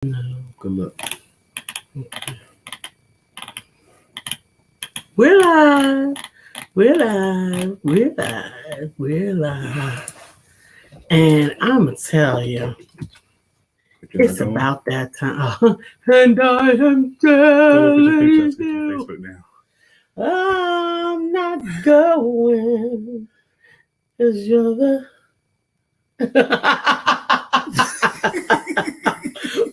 No. Good luck. Okay. We're live. We're live. We're live. We're live. And I'm going to tell you, it's about that time. And I am telling you, I'm not going, because you're the...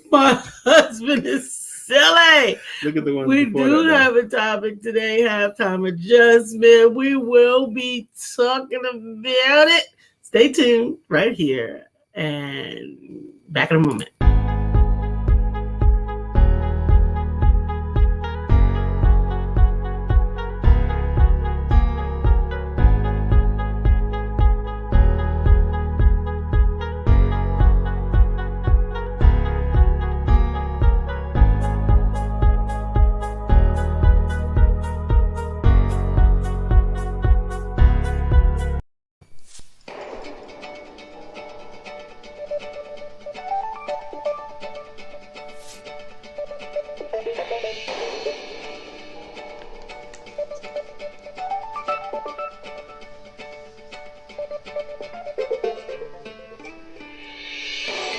My husband is silly. Look at the one. We do have a topic today, halftime adjustment. We will be talking about it. Stay tuned right here and back in a moment.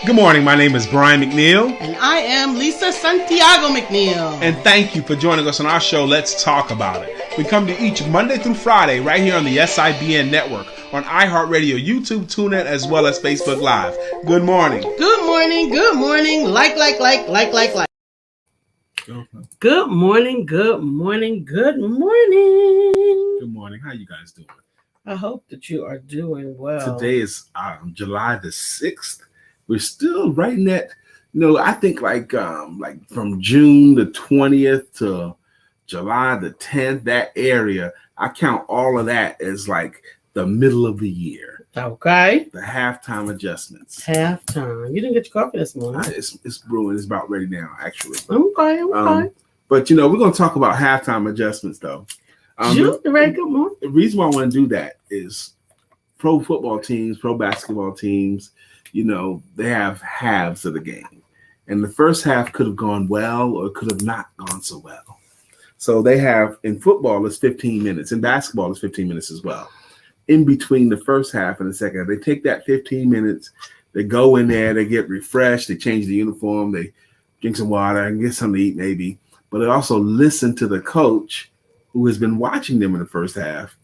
Good morning. My name is Brian McNeill. And I am Lisa Santiago McNeill. And thank you for joining us on our show, Let's Talk About It. We come to each Monday through Friday right here on the SIBN network, on iHeartRadio, YouTube, TuneIn, as well as Facebook Live. Good morning. Good morning. Good morning. Like. Good morning. Good morning. Good morning. Good morning. How you guys doing? I hope that you are doing well. Today is July the 6th. We're still right in that, I think like from June the 20th to July the 10th, that area, I count all of that as like the middle of the year. Okay. The halftime adjustments. Halftime. You didn't get your coffee this morning. It's brewing. It's about ready now, actually. Okay. But, we're going to talk about halftime adjustments, though. Good morning. The reason why I want to do that is pro football teams, pro basketball teams, they have halves of the game. And the first half could have gone well or could have not gone so well. So they have, in football, it's 15 minutes. In basketball, it's 15 minutes as well. In between the first half and the second half, they take that 15 minutes, they go in there, they get refreshed, they change the uniform, they drink some water and get something to eat maybe. But they also listen to the coach who has been watching them in the first half,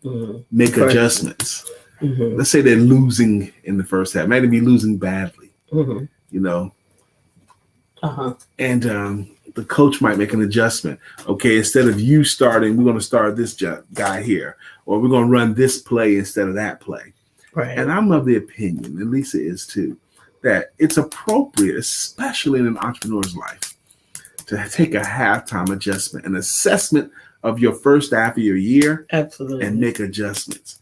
make adjustments. Mm-hmm. Let's say they're losing in the first half. Maybe be losing badly, And the coach might make an adjustment. Okay, instead of you starting, we're going to start this guy here. Or we're going to run this play instead of that play. Right. And I'm of the opinion, and Lisa is too, that it's appropriate, especially in an entrepreneur's life, to take a halftime adjustment, an assessment of your first half of your year. Absolutely. And make adjustments.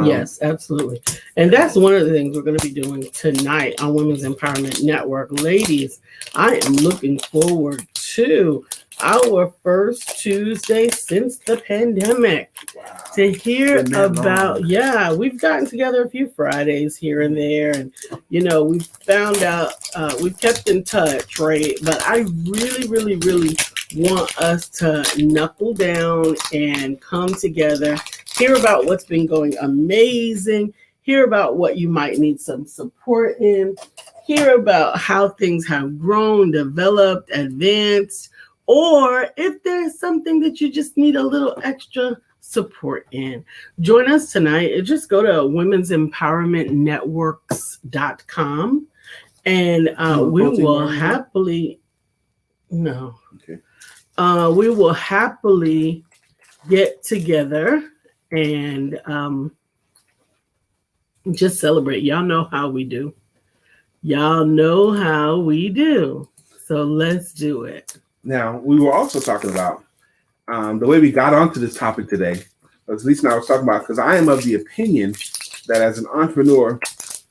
Yes, absolutely. And that's one of the things we're going to be doing tonight on Women's Empowerment Network. Ladies, I am looking forward to our first Tuesday since the pandemic to hear about, we've gotten together a few Fridays here and there. And, we've found out, we've kept in touch, right? But I really, really, really want us to knuckle down and come together, hear about what's been going amazing, hear about what you might need some support in, hear about how things have grown, developed, advanced, or if there's something that you just need a little extra support in. Join us tonight. Just go to women'sempowermentnetworks.com and we will happily get together and just celebrate. Y'all know how we do. So let's do it. Now, we were also talking about the way we got onto this topic today, as Lisa and I was talking about, because I am of the opinion that as an entrepreneur,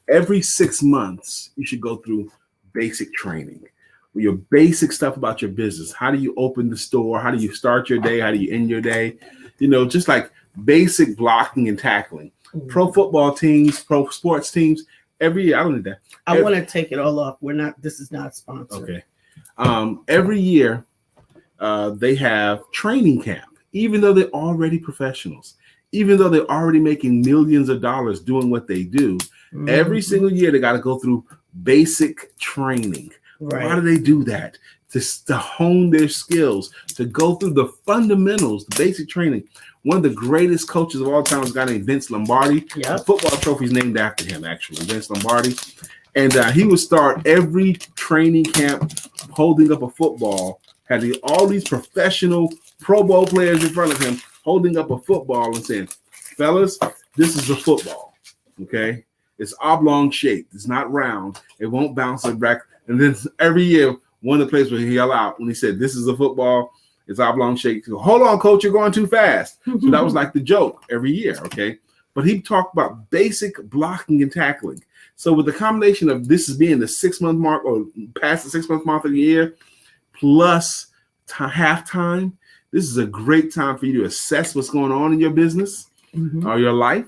every 6 months, you should go through basic training. Your basic stuff about your business. How do you open the store? How do you start your day? How do you end your day? Just like basic blocking and tackling. Mm-hmm. Pro football teams, pro sports teams, every year. I don't need that. I want to take it all off. This is not sponsored. Okay. Every year, they have training camp, even though they're already professionals, even though they're already making millions of dollars doing what they do. Mm-hmm. Every single year, they got to go through basic training. Right. Why do they do that? To hone their skills, to go through the fundamentals, the basic training. One of the greatest coaches of all time is a guy named Vince Lombardi. Yep. The football trophy is named after him, actually, Vince Lombardi. And he would start every training camp holding up a football, having all these professional Pro Bowl players in front of him holding up a football and saying, fellas, this is a football, okay? It's oblong shaped. It's not round. It won't bounce it back. And then every year, one of the players would yell out when he said, this is a football. It's oblong shaped. Hold on, coach, you're going too fast. So that was like the joke every year, okay? But he talked about basic blocking and tackling. So with the combination of this is being the 6-month mark or past the 6-month mark of the year, plus halftime, this is a great time for you to assess what's going on in your business or your life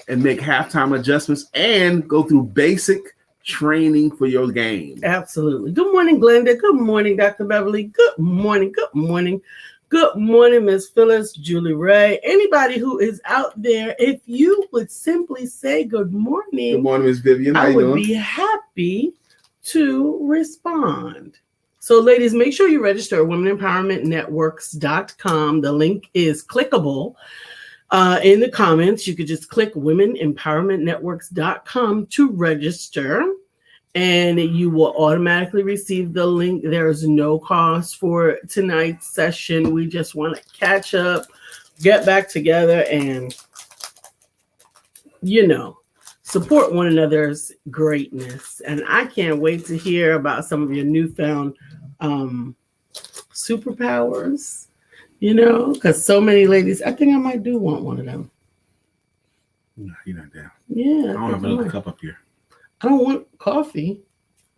and make halftime adjustments and go through basic training for your game. Absolutely. Good morning, Glenda. Good morning, Dr. Beverly. Good morning. Good morning. Good morning, Miss Phyllis, Julie Ray. Anybody who is out there, if you would simply say good morning. Good morning, Miss Vivian. How you doing? I would be happy to respond. So, ladies, make sure you register at womenempowermentnetworks.com. The link is clickable. In the comments, you could just click womenempowermentnetworks.com to register, and you will automatically receive the link. There's no cost for tonight's session. We just want to catch up, get back together, and, support one another's greatness. And I can't wait to hear about some of your newfound superpowers. Because so many ladies, I think I might do want one of them. No, you're not down. Yeah. I don't have another cup up here. I don't want coffee.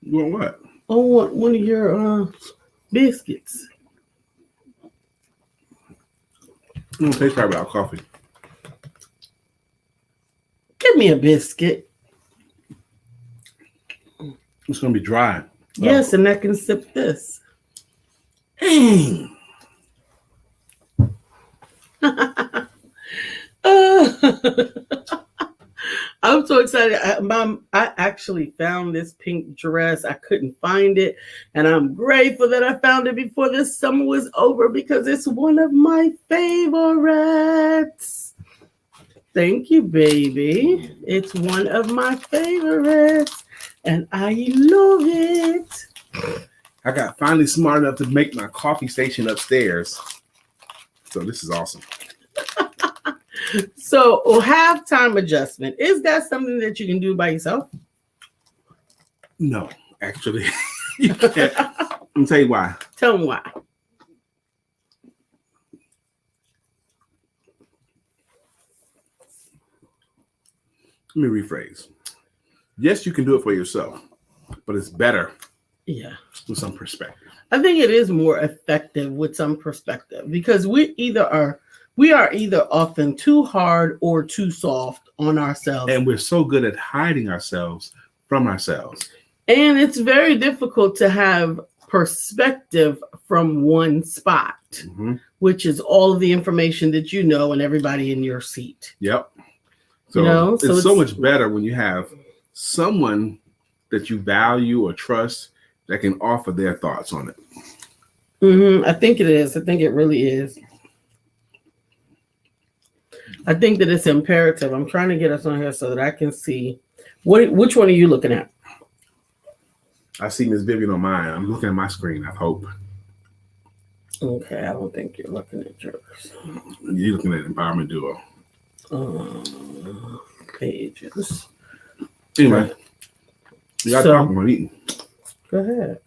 You want what? I want one of your biscuits. It don't taste right without coffee. Give me a biscuit. It's going to be dry. Yes, and I can sip this. Dang. I'm so excited. I actually found this pink dress. I couldn't find it, and I'm grateful that I found it before this summer was over because it's one of my favorites. Thank you, baby. It's one of my favorites, and I love it. I got finally smart enough to make my coffee station upstairs. So this is awesome. So halftime adjustment. Is that something that you can do by yourself? No, actually. You can't. Let me tell you why. Tell me why. Let me rephrase. Yes, you can do it for yourself, but it's better. Yeah. With some perspective. I think it is more effective with some perspective because we are either often too hard or too soft on ourselves. And we're so good at hiding ourselves from ourselves. And it's very difficult to have perspective from one spot, which is all of the information that you know and everybody in your seat. Yep. So, it's so much better when you have someone that you value or trust that can offer their thoughts on it. I think it is. I think it really is. I think that it's imperative. I'm trying to get us on here so that I can see. Which one are you looking at? I see Miss Vivian on mine. I'm looking at my screen, I hope. Okay, I don't think you're looking at yours. You're looking at Empowerment Duo. Pages. Anyway, you got to talk about eating. Go ahead.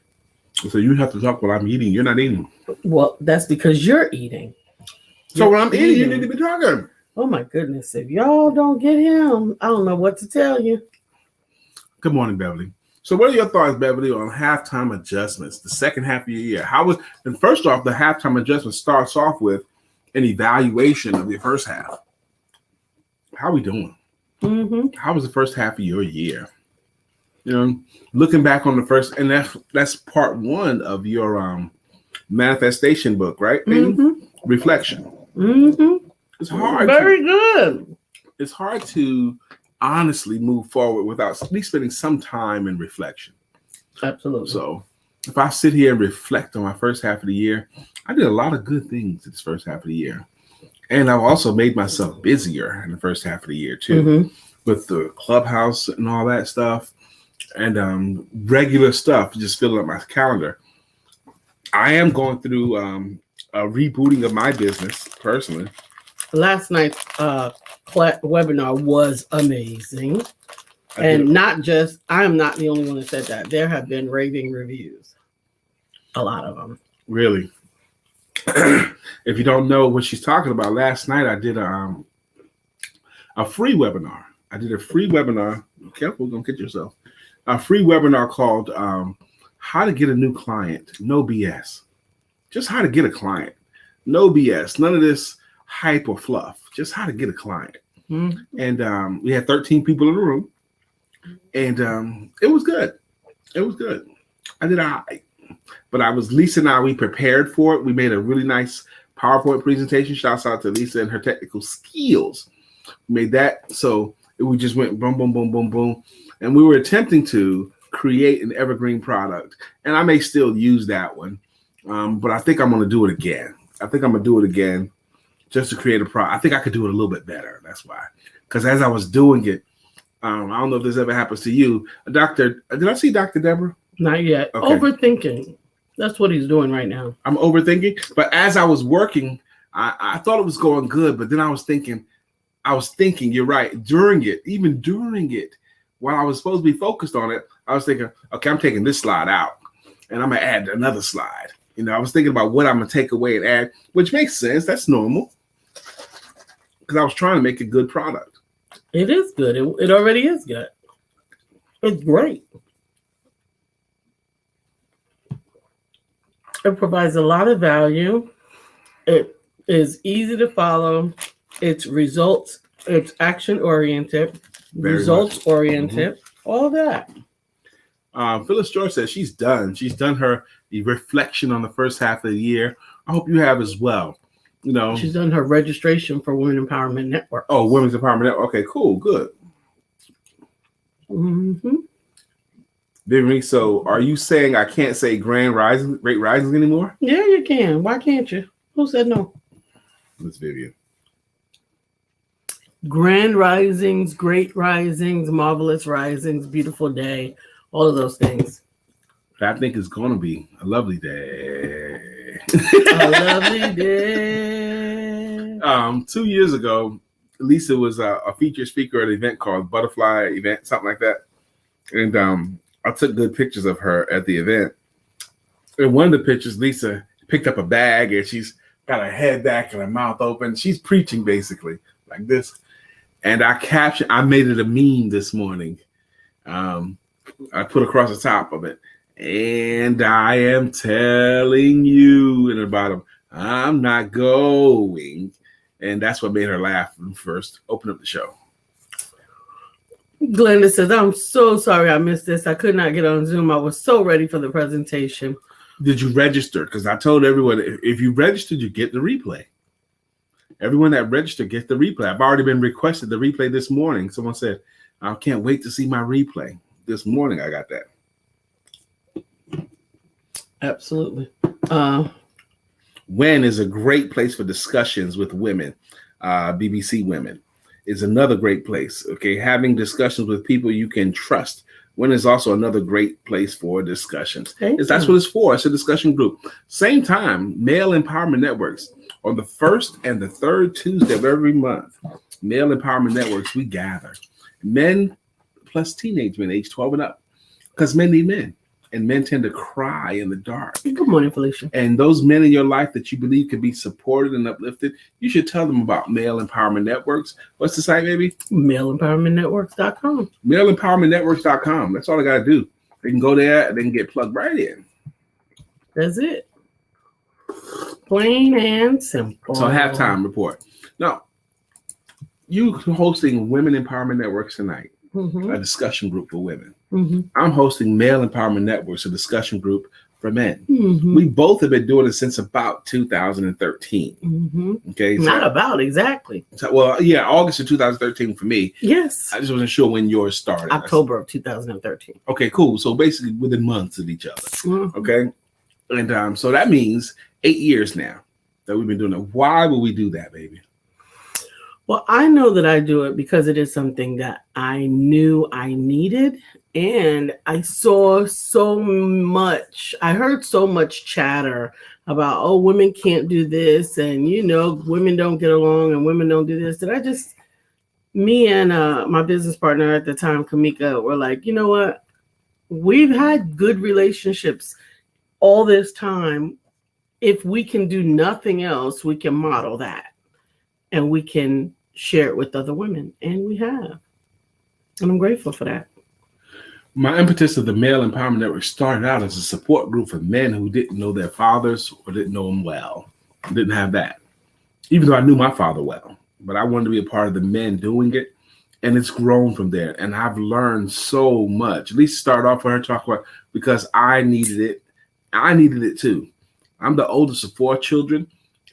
So you have to talk while I'm eating. You're not eating. Well, that's because you're eating. So when I'm eating, you need to be talking. Oh my goodness. If y'all don't get him, I don't know what to tell you. Good morning, Beverly. So what are your thoughts, Beverly, on halftime adjustments, the second half of your year? And first off, the halftime adjustment starts off with an evaluation of your first half. How are we doing? How was the first half of your year? You know, looking back on the first, and that's part one of your manifestation book, right? Mm-hmm. Reflection. Mm-hmm. It's hard. Very good. It's hard to honestly move forward without at least spending some time in reflection. Absolutely. So if I sit here and reflect on my first half of the year, I did a lot of good things this first half of the year. And I've also made myself busier in the first half of the year too, with the clubhouse and all that stuff, and regular stuff, just filling up my calendar. I am going through a rebooting of my business personally. Last night's webinar was amazing. And not just, I'm not the only one that said that. There have been raving reviews. A lot of them. Really? If you don't know what she's talking about, last night I did a free webinar. I did a free webinar. Be careful, don't get yourself. A free webinar called How to Get a New Client. No BS. Just how to get a client. No BS. None of this hype or fluff. Just how to get a client. Mm-hmm. And we had 13 people in the room. And it was good. It was good. I did all right. But Lisa and I, we prepared for it. We made a really nice PowerPoint presentation. Shouts out to Lisa and her technical skills. We made that. So we just went boom, boom, boom, boom, boom. And we were attempting to create an evergreen product. And I may still use that one. But I think I'm going to do it again. I think I'm going to do it again just to create a product. I think I could do it a little bit better. That's why. Because as I was doing it, I don't know if this ever happens to you. Did I see Dr. Deborah? Not yet. Okay. Overthinking. That's what he's doing right now. I'm overthinking. But as I was working, I thought it was going good. But then I was thinking, you're right. Even during it, while I was supposed to be focused on it, I was thinking, okay, I'm taking this slide out. And I'm going to add another slide. I was thinking about what I'm going to take away and add, which makes sense. That's normal. Because I was trying to make a good product. It is good. It already is good. It's great. It provides a lot of value. It is easy to follow. It's results. It's action oriented. Results oriented. All that. Phyllis George says she's done. She's done her reflection on the first half of the year. I hope you have as well. She's done her registration for Women Empowerment Network. Oh, Women's Empowerment Network. Okay, cool, good. Mm-hmm. Vivian, so are you saying I can't say great risings anymore? Yeah, you can. Why can't you? Who said no? Miss Vivian. Grand risings, great risings, marvelous risings, beautiful day, all of those things. I think it's going to be a lovely day. A lovely day. 2 years ago, Lisa was a featured speaker at an event called Butterfly Event, something like that. And I took good pictures of her at the event. In one of the pictures, Lisa picked up a bag and she's got her head back and her mouth open. She's preaching basically like this. And I made it a meme this morning. I put across the top of it. And I am telling you in the bottom, I'm not going. And that's what made her laugh when first open up the show. Glenda says, I'm so sorry I missed this. I could not get on Zoom. I was so ready for the presentation. Did you register? Because I told everyone, if you registered, you get the replay. Everyone that registered gets the replay. I've already been requested the replay this morning. Someone said, I can't wait to see my replay. This morning, I got that. Absolutely. WEN is a great place for discussions with women. BBC Women is another great place. Okay, having discussions with people you can trust. WEN is also another great place for discussions. That's what it's for. It's a discussion group. Same time, Male Empowerment Networks on the first and the third Tuesday of every month. Male Empowerment Networks, we gather men plus teenage men, age 12 and up, because men need men. And men tend to cry in the dark. Good morning, Felicia. And those men in your life that you believe could be supported and uplifted, you should tell them about Male Empowerment Networks. What's the site, baby? MaleEmpowermentNetworks.com. MaleEmpowermentNetworks.com. That's all I got to do. They can go there and they can get plugged right in. That's it. Plain and simple. So halftime report. Now, you hosting Women Empowerment Networks tonight, a discussion group for women. I'm hosting Male Empowerment Networks, a discussion group for men. Mm-hmm. We both have been doing it since about 2013. Mm-hmm. Okay. Not about exactly. So, well, yeah, August of 2013 for me. Yes. I just wasn't sure when yours started. October of 2013. Okay, cool. So basically within months of each other. Mm-hmm. Okay. And so that means 8 years now that we've been doing it. Why would we do that, baby? Well, I know that I do it because it is something that I knew I needed. And I saw so much, I heard so much chatter about, oh, women can't do this. And, women don't get along and women don't do this. And me and my business partner at the time, Kamika, were like, you know what? We've had good relationships all this time. If we can do nothing else, we can model that and we can share it with other women. And we have. And I'm grateful for that. My impetus of the Male Empowerment Network started out as a support group for men who didn't know their fathers or didn't know them well. Didn't have that. Even though I knew my father well. But I wanted to be a part of the men doing it. And it's grown from there. And I've learned so much. At least start off with her talking about because I needed it. I needed it too. I'm the oldest of 4 children.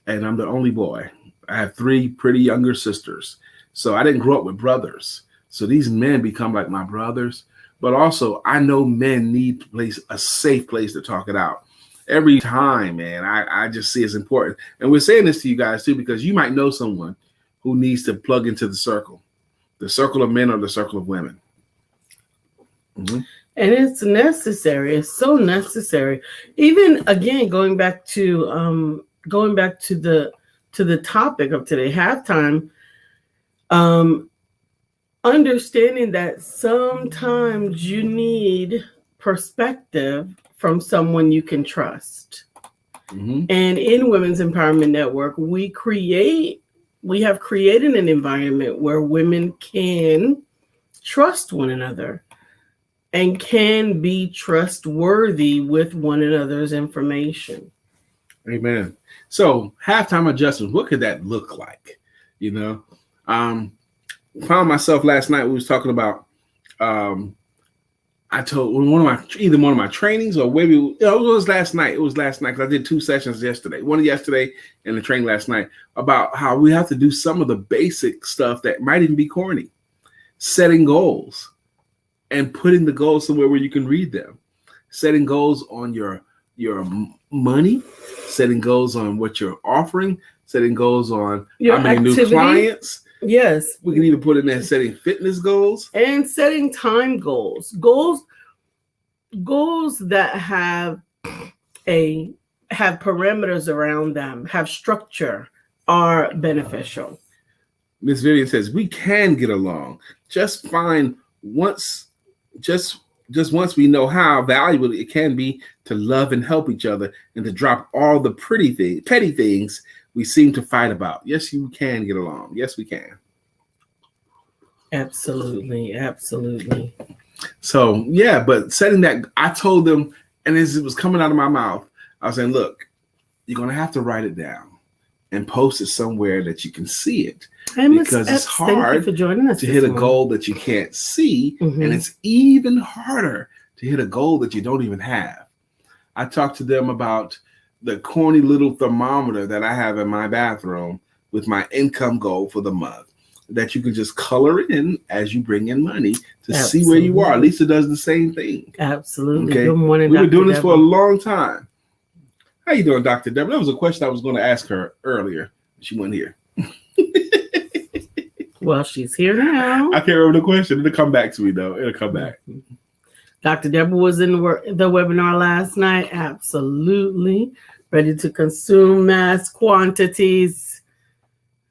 And I'm the only boy. I have 3 pretty younger sisters. So I didn't grow up with brothers. So these men become like my brothers. But also, I know men need a safe place to talk it out. Every time, man, I just see it's important. And we're saying this to you guys, too, because you might know someone who needs to plug into the circle of men or the circle of women. Mm-hmm. And it's necessary. It's so necessary. Even, again, going back to the topic of today, halftime, understanding that sometimes you need perspective from someone you can trust. Mm-hmm. And in Women's Empowerment Network, we have created an environment where women can trust one another and can be trustworthy with one another's information. Amen. So halftime adjustments, what could that look like? Found myself last night. We was talking about. I told either one of my trainings or maybe it was last night. It was last night because I did 2 sessions yesterday. One yesterday and the training last night about how we have to do some of the basic stuff that might even be corny, setting goals, and putting the goals somewhere where you can read them. Setting goals on your money, setting goals on what you're offering, setting goals on your how many activity. New clients. Yes. We can even put in there setting fitness goals. And setting time goals. Goals that have parameters around them, have structure, are beneficial. Miss Vivian says, we can get along. Just once we know how valuable it can be to love and help each other and to drop all the petty things we seem to fight about. Yes, you can get along. Yes, we can. Absolutely. Absolutely. So, yeah, but setting that, I told them, and as it was coming out of my mouth, I was saying, look, you're going to have to write it down and post it somewhere that you can see it. Because it's hard to hit a goal that you can't see, and it's even harder to hit a goal that you don't even have. I talked to them about the corny little thermometer that I have in my bathroom with my income goal for the month that you can just color in as you bring in money to see where you are. Lisa does the same thing. Absolutely. Okay? Good morning, We've been doing this Deborah. for a long time. How you doing, Dr. Deborah? That was a question I was going to ask her earlier. She wasn't here. Well, she's here now. I can't remember the question. It'll come back to me, though. It'll come back. Dr. Deborah was in the webinar last night. Absolutely. Ready to consume mass quantities.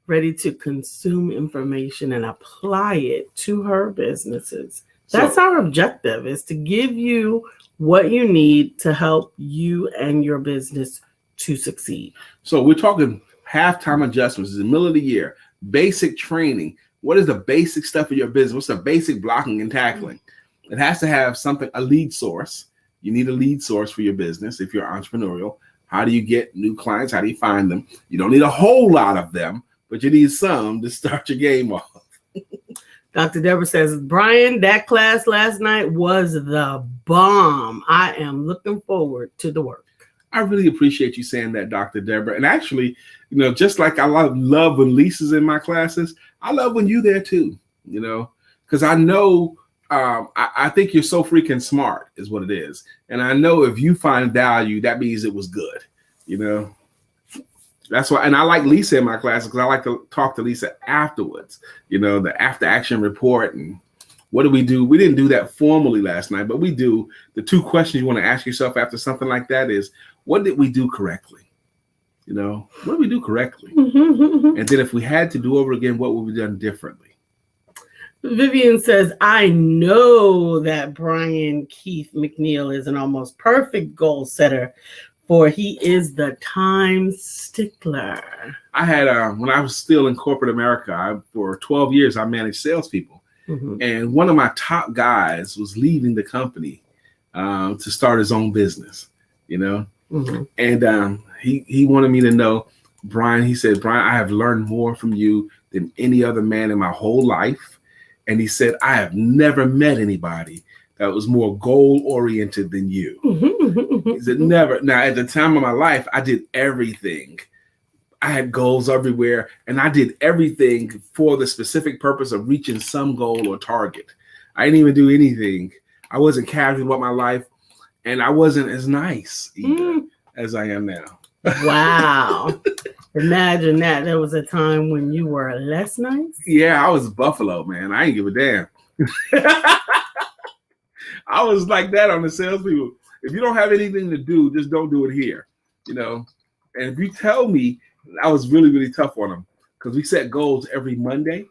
Ready to consume information and apply it to her businesses. That's our objective, is to give you what you need to help you and your business to succeed. So we're talking halftime adjustments in the middle of the year, basic training. What is the basic stuff of your business? What's the basic blocking and tackling? It has to have something, a lead source. You need a lead source for your business if you're entrepreneurial. How do you get new clients? How do you find them? You don't need a whole lot of them, but you need some to start your game off. Dr. Deborah says, Brian, that class last night was the bomb. I am looking forward to the work. I really appreciate you saying that, Dr. Deborah. And actually, just like I love when Lisa's in my classes, I love when you're there too, because I know I think you're so freaking smart is what it is. And I know if you find value, that means it was good, That's why, and I like Lisa in my classes because I like to talk to Lisa afterwards, the after action report and what do we do? We didn't do that formally last night, but we do. The 2 questions you want to ask yourself after something like that is, what did we do correctly? What did we do correctly? And then if we had to do over again, what would we done differently? Vivian says, I know that Brian Keith McNeill is an almost perfect goal setter, for he is the time stickler. I had, when I was still in corporate America, for 12 years, I managed salespeople. And one of my top guys was leaving the company to start his own business, And he wanted me to know, Brian, he said, Brian, I have learned more from you than any other man in my whole life. And he said, I have never met anybody that was more goal-oriented than you. He said, never. Now, at the time of my life, I did everything. I had goals everywhere, and I did everything for the specific purpose of reaching some goal or target. I didn't even do anything. I wasn't casual about my life, and I wasn't as nice either as I am now. Wow. Imagine that. There was a time when you were less nice? Yeah, I was Buffalo, man. I ain't give a damn. I was like that on the salespeople. If you don't have anything to do, just don't do it here, And if you tell me, I was really, really tough on them because we set goals every Monday.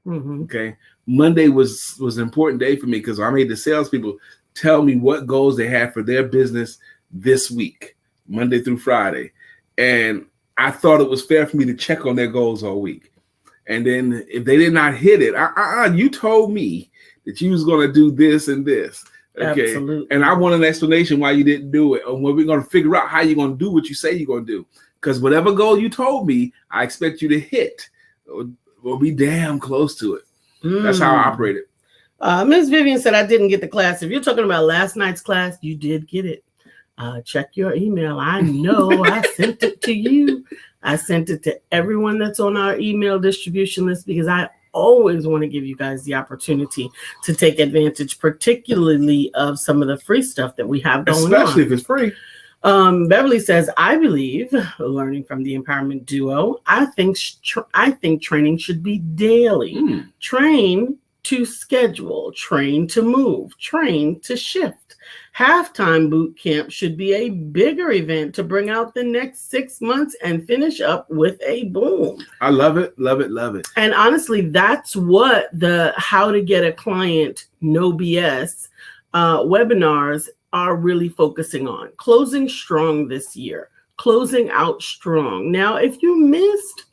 Okay. Monday was an important day for me because I made the salespeople tell me what goals they had for their business this week, Monday through Friday. And I thought it was fair for me to check on their goals all week. And then if they did not hit it, you told me that you was going to do this and this. Okay. Absolutely. And I want an explanation why you didn't do it. And we're going to figure out how you're going to do what you say you're going to do. Because whatever goal you told me, I expect you to hit or be damn close to it. That's how I operated. Ms. Vivian said, I didn't get the class. If you're talking about last night's class, you did get it. Check your email. I know I sent it to you. I sent it to everyone that's on our email distribution list because I always want to give you guys the opportunity to take advantage, particularly of some of the free stuff that we have going on. Especially if it's free. Beverly says, I believe, learning from the empowerment duo, I think training should be daily. Train to schedule, train to move, train to shift. Halftime boot camp should be a bigger event to bring out the next 6 months and finish up with a boom. I love it, love it, love it. And honestly, that's what the How to Get a Client No BS webinars are really focusing on. Closing strong this year, closing out strong. Now, if you missed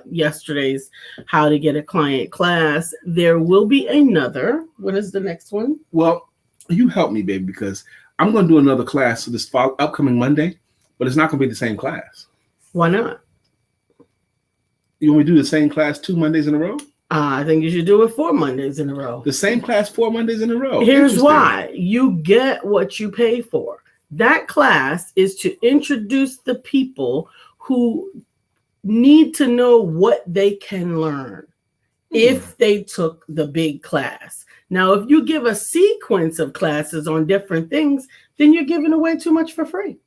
yesterday's How to Get a Client class, there will be another. What is the next one? Well, you help me, baby, because I'm going to do another class this upcoming Monday, but it's not going to be the same class. Why not? You want me to do the same class 2 Mondays in a row? I think you should do it 4 Mondays in a row. The same class 4 Mondays in a row. Here's why. You get what you pay for. That class is to introduce the people who need to know what they can learn if they took the big class. Now, if you give a sequence of classes on different things, then you're giving away too much for free.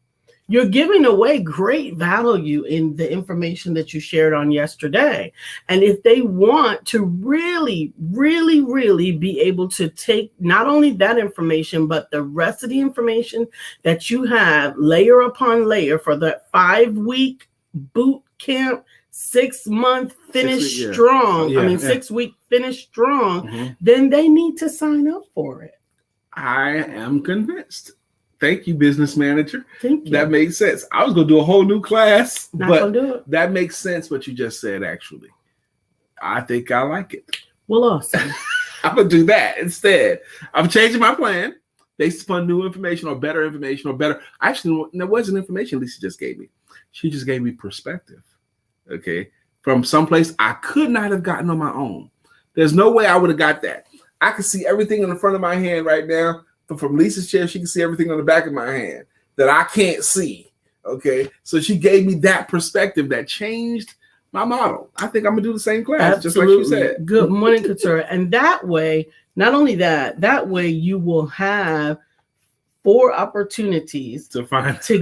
You're giving away great value in the information that you shared on yesterday. And if they want to really, really, really be able to take not only that information, but the rest of the information that you have layer upon layer for the 5-week boot camp, 6-month finish strong, 6-week finish strong, then they need to sign up for it. I am convinced. Thank you, business manager. Thank you. That makes sense. I was going to do a whole new class, Not gonna do it. That makes sense what you just said, actually. I think I like it. Well, awesome. I'm going to do that instead. I'm changing my plan based upon new information or better information or better. Actually, there wasn't information Lisa just gave me. She just gave me perspective, okay, from someplace I could not have gotten on my own. There's no way I would have got that. I can see everything in the front of my hand right now. But from Lisa's chair, she can see everything on the back of my hand that I can't see. Okay. So she gave me that perspective that changed my model. I think I'm going to do the same class, Absolutely. just like you said. Good morning, Couture. And that way, not only that way you will have 4 opportunities to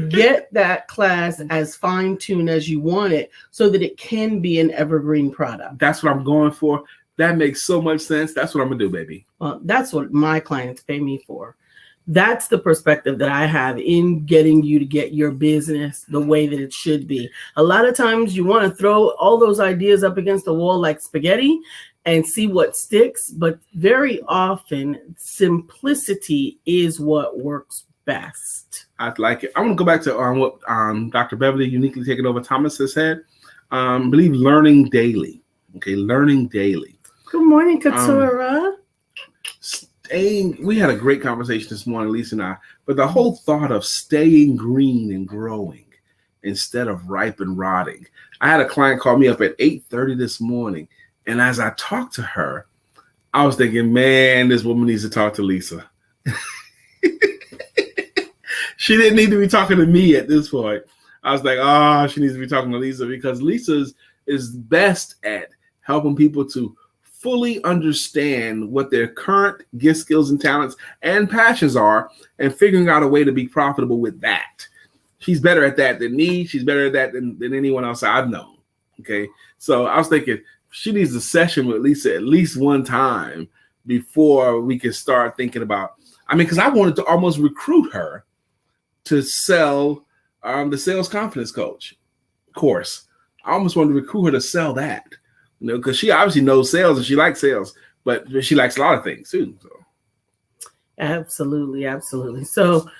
get that class as fine-tuned as you want it so that it can be an evergreen product. That's what I'm going for. That makes so much sense. That's what I'm going to do, baby. Well, that's what my clients pay me for. That's the perspective that I have in getting you to get your business the way that it should be. A lot of times you want to throw all those ideas up against the wall like spaghetti and see what sticks. But very often, simplicity is what works best. I like it. I want to go back to what Dr. Beverly, uniquely taking over Thomas, has said. I believe learning daily. Okay, learning daily. Good morning, Katura. We had a great conversation this morning, Lisa and I, but the whole thought of staying green and growing instead of ripe and rotting. I had a client call me up at 8:30 this morning, and as I talked to her, I was thinking, man, this woman needs to talk to Lisa. She didn't need to be talking to me at this point. I was like, oh, she needs to be talking to Lisa, because Lisa is best at helping people to fully understand what their current gift, skills, and talents and passions are, and figuring out a way to be profitable with that. She's better at that than me. She's better at that than anyone else I've known. Okay. So I was thinking she needs a session with Lisa at least one time before we can start thinking about, because I wanted to almost recruit her to sell the Sales Confidence Coach course. I almost wanted to recruit her to sell that. Because she obviously knows sales and she likes sales, but she likes a lot of things too. So. Absolutely. So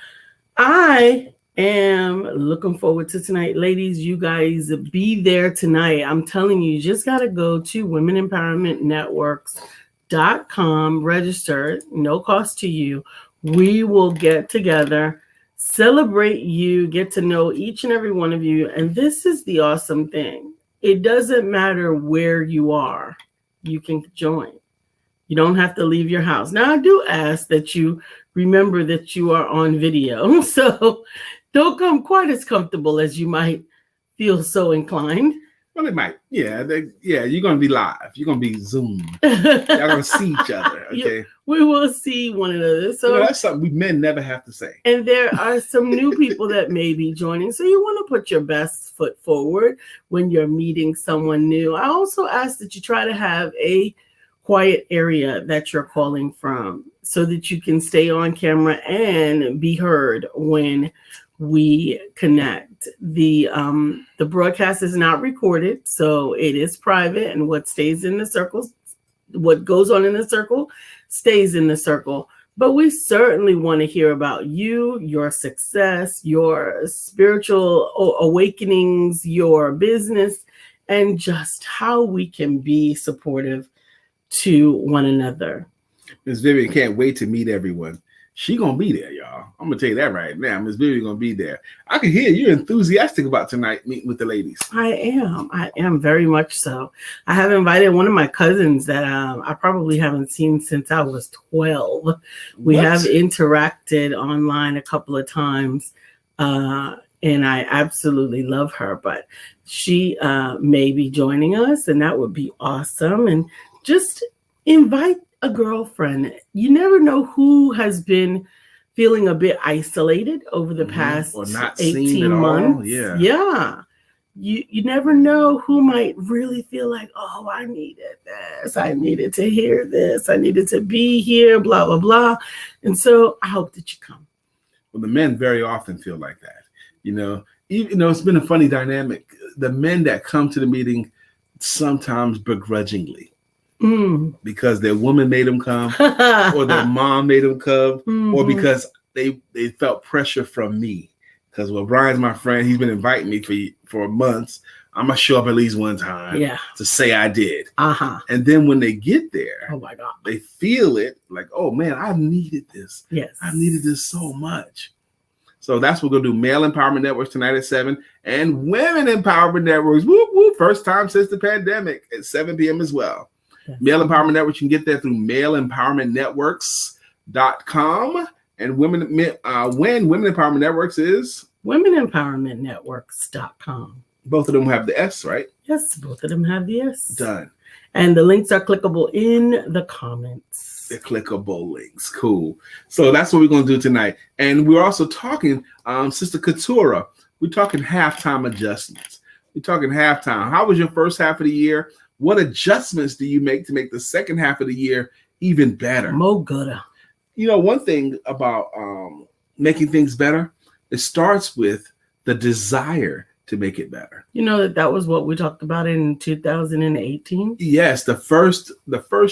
I am looking forward to tonight. Ladies, you guys be there tonight. I'm telling you, just got to go to womenempowermentnetworks.com, register, no cost to you. We will get together, celebrate you, get to know each and every one of you. And this is the awesome thing. It doesn't matter where you are, you can join. You don't have to leave your house. Now, I do ask that you remember that you are on video, so don't come quite as comfortable as you might feel so inclined. Well, it might. Yeah, you're going to be live. You're going to be Zoom. Y'all going to see each other, okay? We will see one another. So that's something we men never have to say. And there are some new people that may be joining, so you want to put your best foot forward when you're meeting someone new. I also ask that you try to have a quiet area that you're calling from so that you can stay on camera and be heard when we connect. The broadcast is not recorded, so it is private, and what stays in the circle, what goes on in the circle stays in the circle. But we certainly want to hear about you, your success, your spiritual awakenings, your business, and just how we can be supportive to one another. Miss Vivian can't wait to meet everyone. She gonna be there, y'all. I'm gonna tell you that right now. Miss Vivian gonna be there. I can hear you're enthusiastic about tonight meeting with the ladies. I am very much so. I have invited one of my cousins that I probably haven't seen since I was 12. We have interacted online a couple of times, and I absolutely love her. But she may be joining us, and that would be awesome. And just invite a girlfriend. You never know who has been feeling a bit isolated over the past or not 18 months. Yeah. You never know who might really feel like, oh, I needed this. I needed to hear this. I needed to be here, blah, blah, blah. And so I hope that you come. Well, the men very often feel like that. It's been a funny dynamic. The men that come to the meeting sometimes begrudgingly. Because their woman made them come, or their mom made them come, or because they felt pressure from me. Because Brian's my friend, he's been inviting me for months. I'm gonna show up at least one time to say I did. And then when they get there, oh my God, they feel it like, oh man, I needed this. Yes, I needed this so much. So that's what we're gonna do. Male Empowerment Networks tonight at 7, and Women Empowerment Networks. Whoop whoop! First time since the pandemic at 7 p.m. as well. Male Empowerment Network, you can get there through maleempowermentnetworks.com. And Women Empowerment Networks is womenempowermentnetworks.com. Both of them have the S, right? Yes, both of them have the S. Done. And the links are clickable in the comments. The clickable links. Cool. So that's what we're going to do tonight. And we're also talking, Sister Katura, we're talking halftime adjustments. We're talking halftime. How was your first half of the year? What adjustments do you make to make the second half of the year even better? Mo gooda. You know, one thing about making things better, it starts with the desire to make it better. You know that was what we talked about in 2018? Yes, the first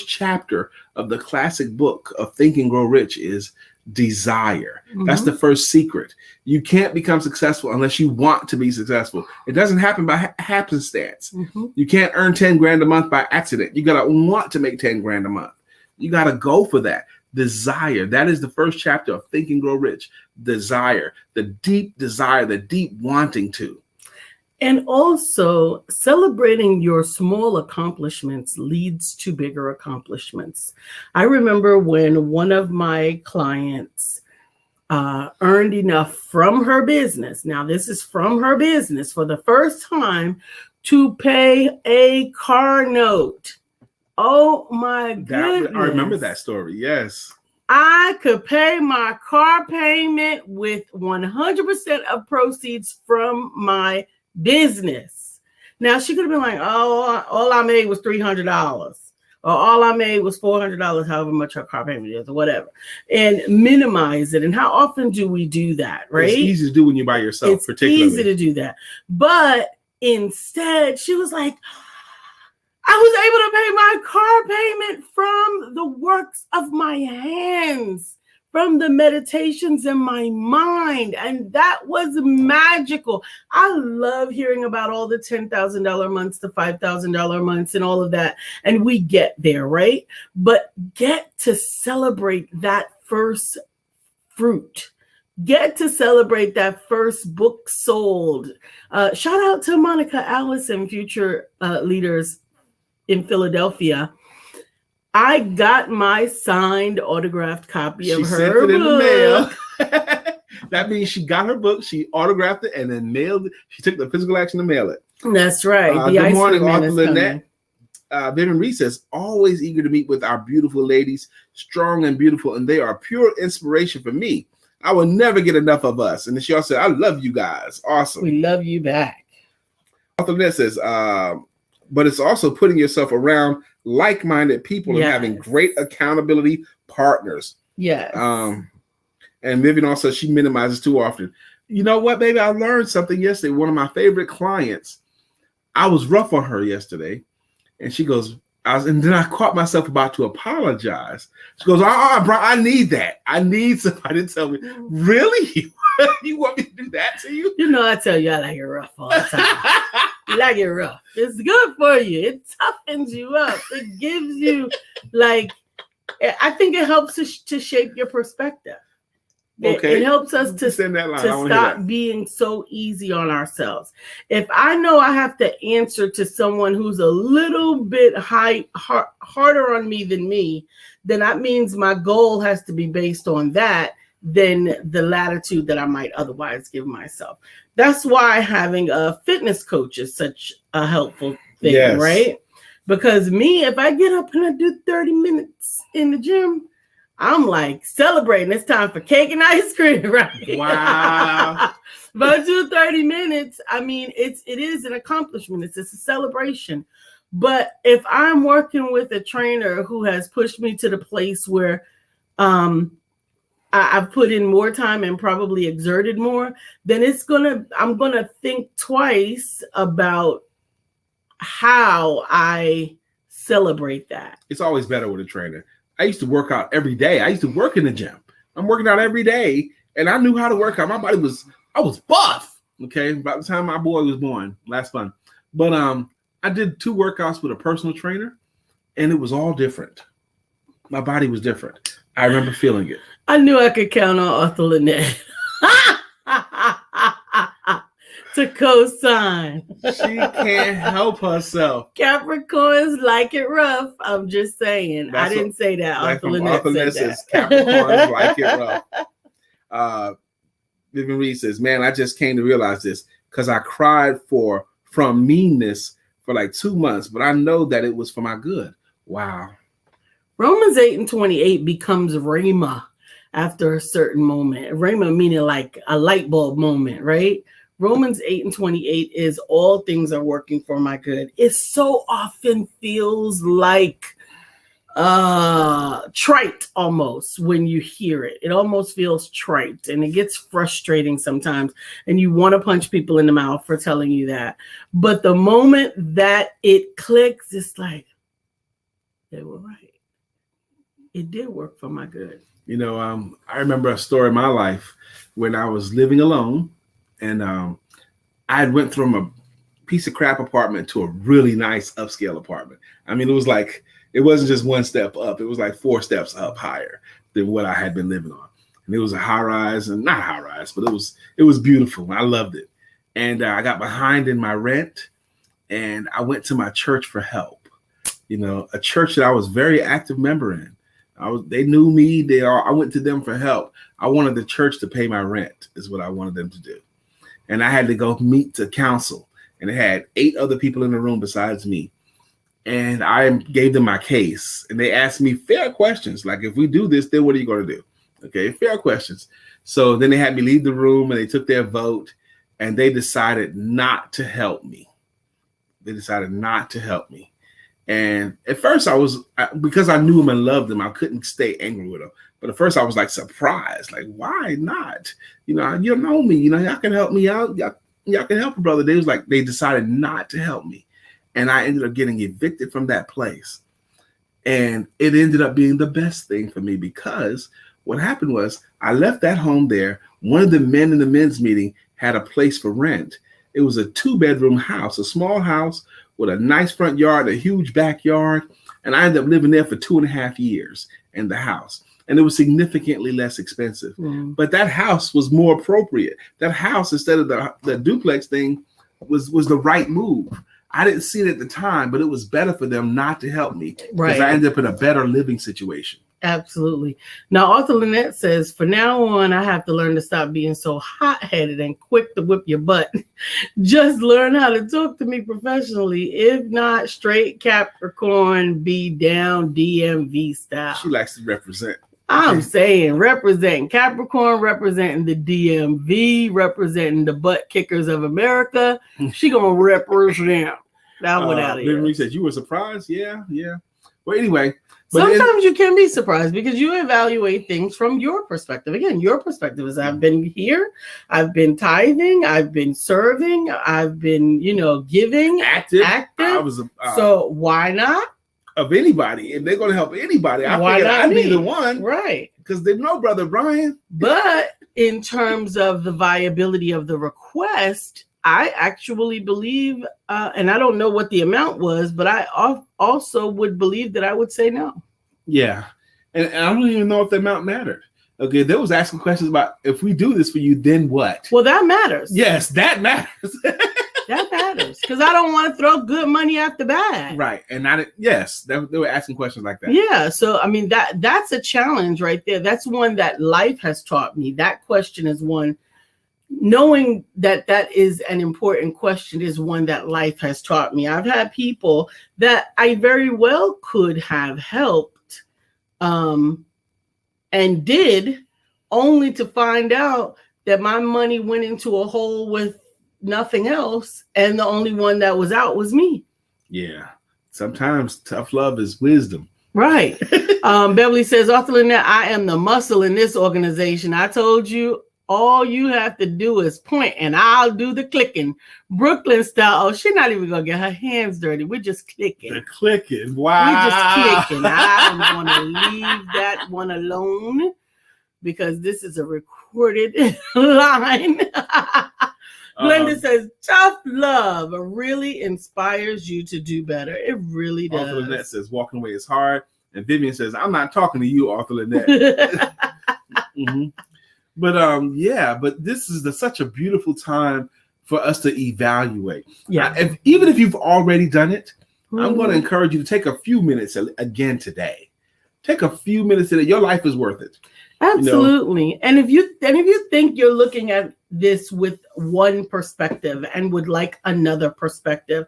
chapter of the classic book of Think and Grow Rich is desire. Mm-hmm. That's the first secret. You can't become successful unless you want to be successful. It doesn't happen by happenstance. Mm-hmm. You can't earn 10 grand a month by accident. You got to want to make 10 grand a month. You got to go for that. Desire. That is the first chapter of Think and Grow Rich. Desire, the deep desire, the deep wanting to. And also, celebrating your small accomplishments leads to bigger accomplishments. I remember when one of my clients earned enough from her business. Now, this is from her business for the first time to pay a car note. Oh, my goodness. I remember that story. Yes. I could pay my car payment with 100% of proceeds from my business. Now she could have been like, oh, all I made was $300 or all I made was $400, however much her car payment is or whatever, and minimize it. And how often do we do that, right? It's easy to do when you're by yourself. It's easy to do that. But instead she was like, I was able to pay my car payment from the works of my hands, from the meditations in my mind. And that was magical. I love hearing about all the $10,000 months, the $5,000 months and all of that. And we get there, right? But get to celebrate that first fruit. Get to celebrate that first book sold. Shout out to Monica Allison, Future Leaders in Philadelphia. I got my signed autographed copy of her book. In the mail. That means she got her book, she autographed it, and then mailed it. She took the physical action to mail it. That's right. Good morning, Arthur Lynette. Vivian Reese says, always eager to meet with our beautiful ladies, strong and beautiful, and they are pure inspiration for me. I will never get enough of us. And then she also said, I love you guys. Awesome. We love you back. Arthur Lynette says, but it's also putting yourself around like-minded people and having great accountability partners. Yes. And Vivian also, she minimizes too often. You know what, baby? I learned something yesterday. One of my favorite clients, I was rough on her yesterday. And she goes, and then I caught myself about to apologize. She goes, bro, I need that. I need somebody to tell me, really? You want me to do that to you? You know, I tell you, I like it rough all the time. You like it rough. It's good for you. It toughens you up. It gives you, I think it helps to shape your perspective. Okay. It helps us to stop being so easy on ourselves. If I know I have to answer to someone who's a little bit harder on me than me, then that means my goal has to be based on that than the latitude that I might otherwise give myself. That's why having a fitness coach is such a helpful thing, right? Because me, if I get up and I do 30 minutes in the gym, I'm like celebrating. It's time for cake and ice cream, right? Wow. But do 30 minutes, I mean, it is an accomplishment. It's a celebration. But if I'm working with a trainer who has pushed me to the place where I've put in more time and probably exerted more, then I'm gonna think twice about how I celebrate that. It's always better with a trainer. I used to work out every day. I used to work in the gym. I'm working out every day, and I knew how to work out. My body I was buff. Okay, by the time my boy was born, last fun. But I did 2 workouts with a personal trainer, and it was all different. My body was different. I remember feeling it. I knew I could count on Arthur Lynette to co-sign. She can't help herself. Capricorns like it rough. I'm just saying. That's I didn't say that. like Arthur Lynette said says, that. Capricorns like it rough. Vivian Reed says, man, I just came to realize this because I cried from meanness for like 2 months, but I know that it was for my good. Wow. Romans 8:28 becomes Rhema after a certain moment. Rhema meaning like a light bulb moment, right? Romans 8:28 is all things are working for my good. It so often feels like trite almost when you hear it. It almost feels trite and it gets frustrating sometimes. And you want to punch people in the mouth for telling you that. But the moment that it clicks, it's like, they were right. It did work for my good. You know, I remember a story in my life when I was living alone, and I had went from a piece of crap apartment to a really nice upscale apartment. I mean, it wasn't just one step up. It was like 4 steps up higher than what I had been living on. And it was a high rise, and not high rise, but it was beautiful. I loved it. And I got behind in my rent, and I went to my church for help. You know, a church that I was very active member in. They knew me. I went to them for help. I wanted the church to pay my rent is what I wanted them to do. And I had to go meet to council, and it had 8 other people in the room besides me. And I gave them my case, and they asked me fair questions. Like, if we do this, then what are you going to do? Okay, fair questions. So then they had me leave the room, and they took their vote, and they decided not to help me. And at first because I knew him and loved him, I couldn't stay angry with him. But at first I was like surprised, like, why not? You know, you know me, you know, y'all can help me out. Y'all can help a brother. They decided not to help me. And I ended up getting evicted from that place. And it ended up being the best thing for me because what happened was I left that home there. One of the men in the men's meeting had a place for rent. It was a 2-bedroom house, a small house with a nice front yard, a huge backyard. And I ended up living there for 2.5 years in the house. And it was significantly less expensive. Mm. But that house was more appropriate. That house, instead of the duplex thing, was the right move. I didn't see it at the time, but it was better for them not to help me because I ended up in a better living situation. Absolutely. Now, Arthur Lynette says, for now on, I have to learn to stop being so hot-headed and quick to whip your butt. Just learn how to talk to me professionally. If not, straight Capricorn, be down DMV style. She likes to represent. I'm saying representing Capricorn, representing the DMV, representing the butt kickers of America. She going to represent. That one out of here. Then he said, you were surprised? Yeah. Well, anyway. Sometimes you can be surprised because you evaluate things from your perspective. Again, your perspective is I've been here, I've been tithing, I've been serving, I've been, giving, active. So why not? Of anybody, if they're going to help anybody, I figured I'd be the one. Right. Because they know Brother Brian. But in terms of the viability of the request, I actually believe, and I don't know what the amount was, but I also would believe that I would say no. Yeah. And I don't even know if the amount mattered. Okay. They was asking questions about if we do this for you, then what? Well, that matters. Yes, that matters. That matters. Because I don't want to throw good money after bad. Right. And they were asking questions like that. Yeah. So, I mean, that's a challenge right there. That's one that life has taught me. That question is one. Knowing that is an important question is one that life has taught me. I've had people that I very well could have helped and did, only to find out that my money went into a hole with nothing else, and the only one that was out was me. Yeah. Sometimes tough love is wisdom. Right. Beverly says, Arthur Lynette, I am the muscle in this organization. I told you, all you have to do is point and I'll do the clicking. Brooklyn style. Oh, she's not even going to get her hands dirty. We're just clicking. The clicking. Wow. We're just clicking. I'm going to leave that one alone because this is a recorded line. Glenda says, tough love really inspires you to do better. It really does. Arthur Lynette says, walking away is hard. And Vivian says, I'm not talking to you, Arthur Lynette. Mm-hmm. But but this is such a beautiful time for us to evaluate. Yeah. Even if you've already done it, I'm going to Mhm. encourage you to take a few minutes again today. Take a few minutes today. Your life is worth it. Absolutely. And if you think you're looking at this with one perspective and would like another perspective,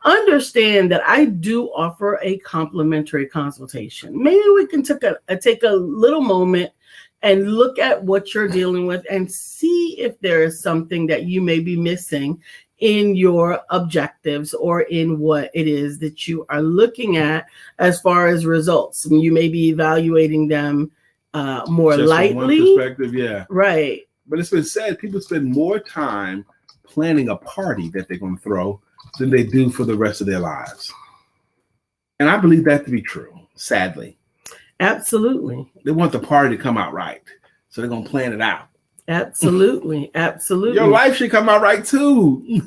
understand that I do offer a complimentary consultation. Maybe we can take a little moment and look at what you're dealing with and see if there is something that you may be missing in your objectives or in what it is that you are looking at as far as results. You may be evaluating them more Just lightly. from one perspective, yeah. Right. But it's been said people spend more time planning a party that they're going to throw than they do for the rest of their lives. And I believe that to be true, sadly. Absolutely. They want the party to come out right. So they're going to plan it out. Absolutely. Absolutely. Your life should come out right too.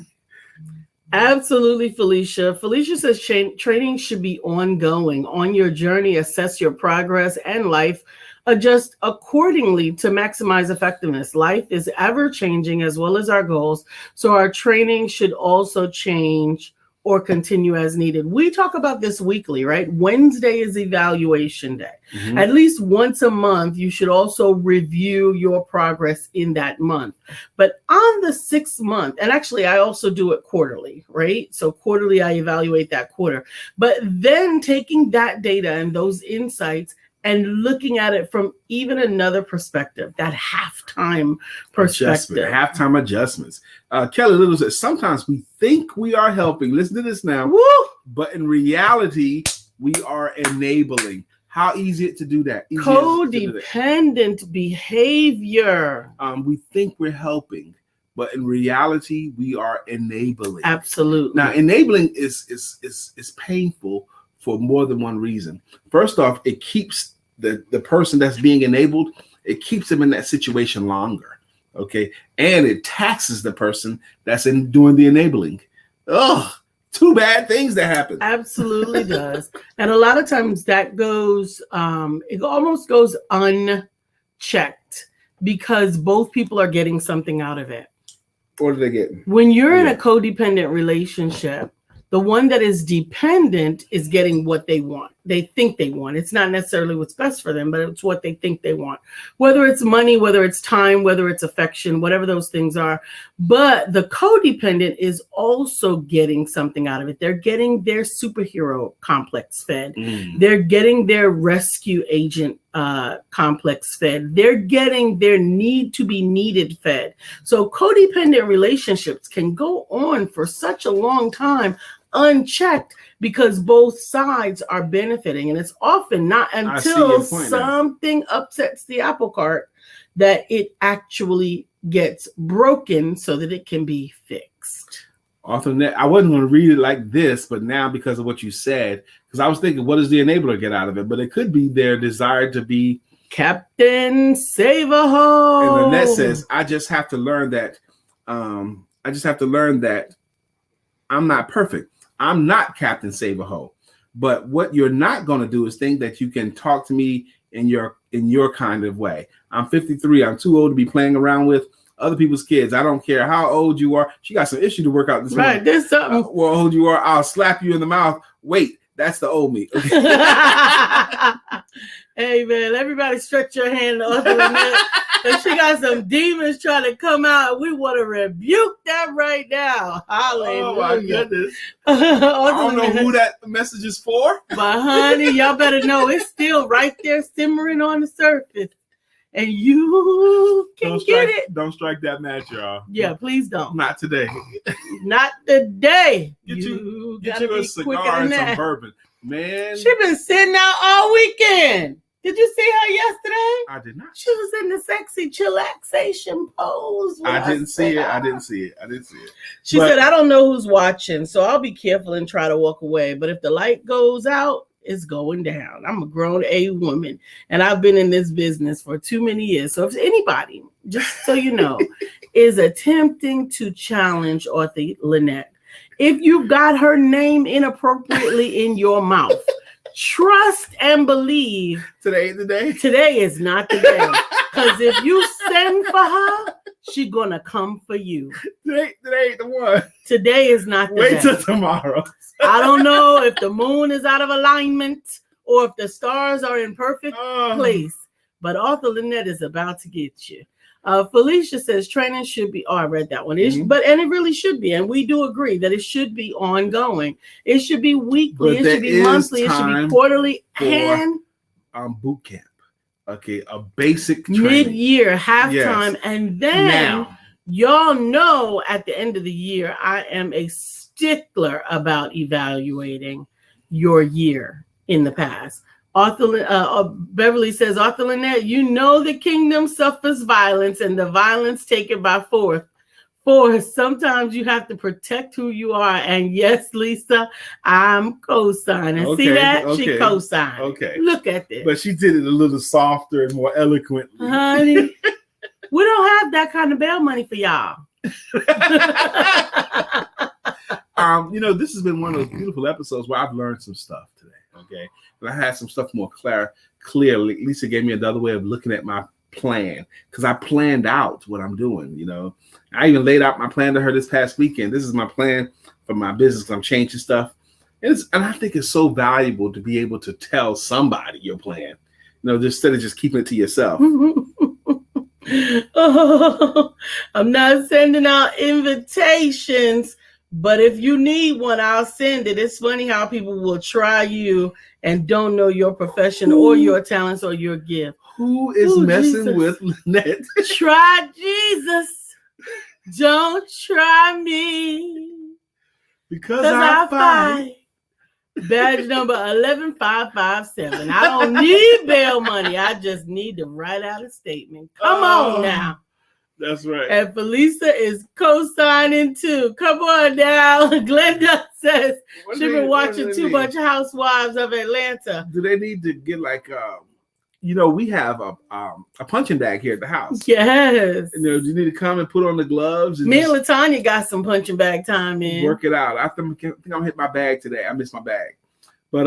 Absolutely, Felicia. Felicia says training should be ongoing. On your journey, assess your progress and life. Adjust accordingly to maximize effectiveness. Life is ever changing as well as our goals. So our training should also change or continue as needed. We talk about this weekly, right? Wednesday is evaluation day. Mm-hmm. At least once a month, you should also review your progress in that month. But on the 6th month, and actually I also do it quarterly, right? So quarterly, I evaluate that quarter. But then taking that data and those insights and looking at it from even another perspective, that halftime perspective. Halftime adjustments. Kelly Little says, sometimes we think we are helping. Listen to this now. Woo! But in reality, we are enabling. How easy is it to do that? Codependent behavior. We think we're helping, but in reality, we are enabling. Absolutely. Now, enabling is painful for more than one reason. First off, it keeps the person that's being enabled, it keeps them in that situation longer, okay? And it taxes the person that's doing the enabling. Ugh, two bad things that happen. Absolutely does. And a lot of times that goes, it almost goes unchecked because both people are getting something out of it. What are they getting? When you're in a codependent relationship, the one that is dependent is getting what they want. They think they want. It's not necessarily what's best for them, but it's what they think they want. Whether it's money, whether it's time, whether it's affection, whatever those things are. But the codependent is also getting something out of it. They're getting their superhero complex fed. They're getting their rescue agent complex fed. They're getting their need to be needed fed. So codependent relationships can go on for such a long time unchecked because both sides are benefiting. And it's often not until something upsets the apple cart that it actually gets broken so that it can be fixed. Author Net, I wasn't going to read it like this, but now because of what you said, because I was thinking, what does the enabler get out of it? But it could be their desire to be Captain Save-A-Ho. And Annette says, I just have to learn that I'm not perfect. I'm not Captain Save-A-Ho. But what you're not going to do is think that you can talk to me in your kind of way. I'm 53. I'm too old to be playing around with other people's kids. I don't care how old you are. She got some issue to work out this morning. Right, there's something. How old you are, I'll slap you in the mouth. Wait, that's the old me. Okay. Hey, man, everybody stretch your hand to Author Lynette. If she got some demons trying to come out, we want to rebuke that right now. Hallelujah. Oh, my goodness. I don't know who that message is for. But, honey, y'all better know it's still right there simmering on the surface. And you can get it. Don't strike that match, y'all. Yeah, please don't. Not today. Not today. Get you a cigar and some bourbon. Man. She been sitting out all weekend. Did you see her yesterday? I did not. She was in the sexy chillaxation pose. I didn't see it. She said, I don't know who's watching, so I'll be careful and try to walk away. But if the light goes out, it's going down. I'm a grown A woman, and I've been in this business for too many years. So if anybody, just so you know, is attempting to challenge Author Lynette, if you've got her name inappropriately in your mouth, trust and believe today ain't the day. Today is not the day. Because if you send for her, She gonna come for you. Today ain't the one. Today is not the Wait day. till tomorrow. I don't know if the moon is out of alignment or if the stars are in perfect place, but Arthur Lynette is about to get you. Felicia says training should be, I read that one. And it really should be. And we do agree that it should be ongoing. It should be weekly. It should be monthly. It should be quarterly. And boot camp. Okay, a basic training. Mid-year, halftime. Yes. And then y'all know at the end of the year, I am a stickler about evaluating your year in the past. Beverly says, Arthur Lynette, you know the kingdom suffers violence and the violence taken by force. Sometimes you have to protect who you are. And yes, Lisa, I'm co-signing. Okay, see that? Okay, she co-signed. Okay. Look at this. But she did it a little softer and more eloquently. Honey, we don't have that kind of bail money for y'all. This has been one of those beautiful episodes where I've learned some stuff today. Okay. But I had some stuff more clearly. Lisa gave me another way of looking at my plan because I planned out what I'm doing. I even laid out my plan to her this past weekend. This is my plan for my business. I'm changing stuff. And I think it's so valuable to be able to tell somebody your plan, instead of just keeping it to yourself. I'm not sending out invitations, but if you need one, I'll send it. It's funny how people will try you and don't know your profession or your talents or your gift. Who is messing with Lynette? Try Jesus. Don't try me. Because I fight. Badge number 11557. I don't need bail money. I just need to write out a statement. Come on now. That's right. And Felisa is co-signing too. Come on now. Glenda says she's been watching too much Housewives of Atlanta. Do they need to get we have a punching bag here at the house. Yes. Do you need to come and put on the gloves? Me and LaTanya got some punching bag time in. Work it out. I think I'm gonna hit my bag today. I missed my bag. But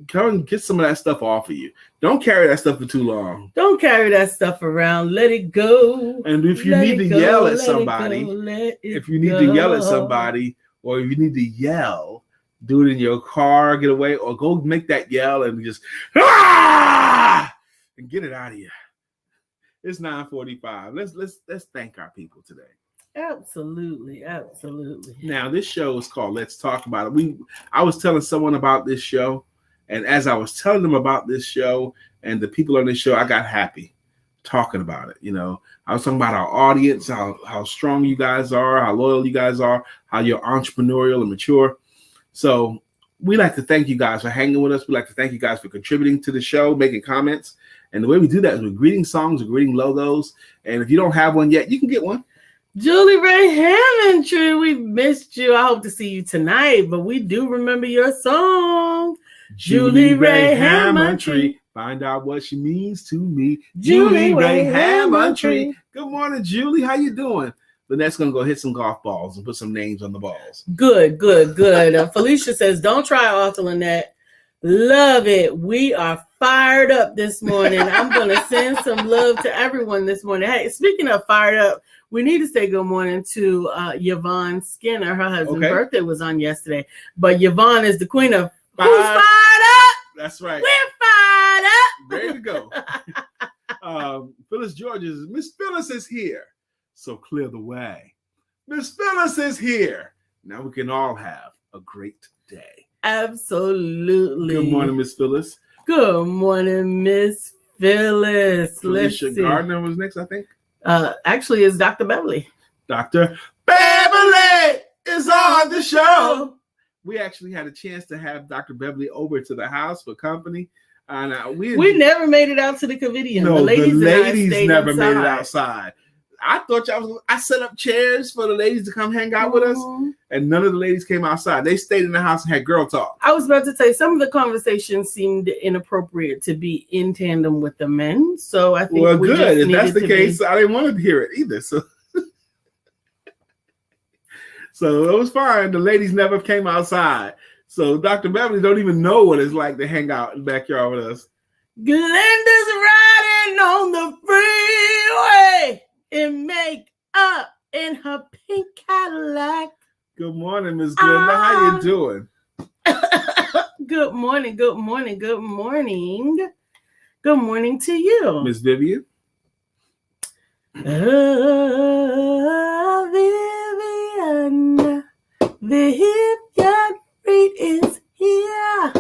come and get some of that stuff off of you. Don't carry that stuff for too long. Don't carry that stuff around. Let it go. And if you need to yell at somebody, or if you need to yell, do it in your car, get away, or go make that yell and just and get it out of you. It's 9:45. Let's thank our people today. Absolutely. Now, this show is called Let's Talk About It. I was telling someone about this show, and as I was telling them about this show and the people on this show, I got happy talking about it. I was talking about our audience, how strong you guys are, how loyal you guys are, how you're entrepreneurial and mature. So we like to thank you guys for hanging with us. We like to thank you guys for contributing to the show, making comments. And the way we do that is with greeting songs or greeting logos. And if you don't have one yet, you can get one. Julie Ray Hammondtree, we've missed you. I hope to see you tonight, but we do remember your song. Julie Ray Hammondtree. Find out what she means to me. Julie Ray Hammondtree. Good morning, Julie. How you doing? Lynette's going to go hit some golf balls and put some names on the balls. Good. Felicia says, don't try Arthur Lynette. Love it. We are fired up this morning. I'm going to send some love to everyone this morning. Hey, speaking of fired up, we need to say good morning to Yvonne Skinner. Her husband's birthday was on yesterday. But Yvonne is the queen of who's fired up. That's right. We're fired up. Ready to go. Phyllis George's Miss Phyllis is here. So clear the way. Miss Phyllis is here. Now we can all have a great day. Absolutely. Good morning, Miss Phyllis. Good morning, Miss Phyllis. Felicia Gardner was next, I think. Actually, it's Dr. Beverly. Dr. Beverly is on the show. We actually had a chance to have Dr. Beverly over to the house for company. And we never made it out to the convivium. No, the ladies never made it outside. I thought I set up chairs for the ladies to come hang out with us, and none of the ladies came outside. They stayed in the house and had girl talk. I was about to say some of the conversations seemed inappropriate to be in tandem with the men. So I think good. If that's the case, I didn't want to hear it either. So it was fine. The ladies never came outside. So Dr. Beverly don't even know what it's like to hang out in the backyard with us. Glenda's riding on the freeway. in makeup in her pink Cadillac. Good morning, Miss Glenda. How you doing? Good morning, good morning, good morning. Good morning to you. Miss Vivian? Vivian. Vivian Reed is here.